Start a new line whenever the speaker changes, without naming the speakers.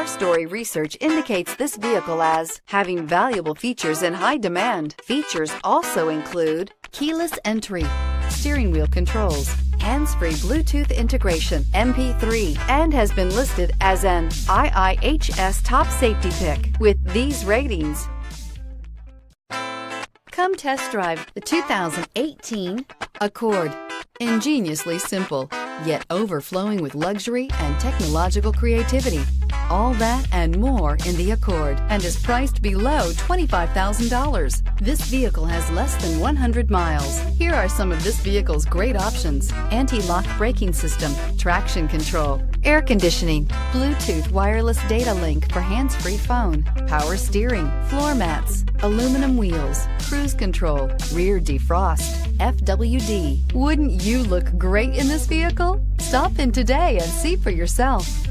Car Story research indicates this vehicle as having valuable features in high demand. Features also include keyless entry, steering wheel controls, hands-free Bluetooth integration, MP3, and has been listed as an IIHS top safety pick with these ratings. Come test drive the 2018 Accord. Ingeniously simple, yet overflowing with luxury and technological creativity. All that and more in the Accord, and is priced below $25,000. This vehicle has less than 100 miles. Here are some of this vehicle's great options: anti-lock braking system, traction control, air conditioning, Bluetooth wireless data link for hands-free phone, power steering, floor mats, aluminum wheels, cruise control, rear defrost, FWD. Wouldn't you look great in this vehicle? Stop in today and see for yourself.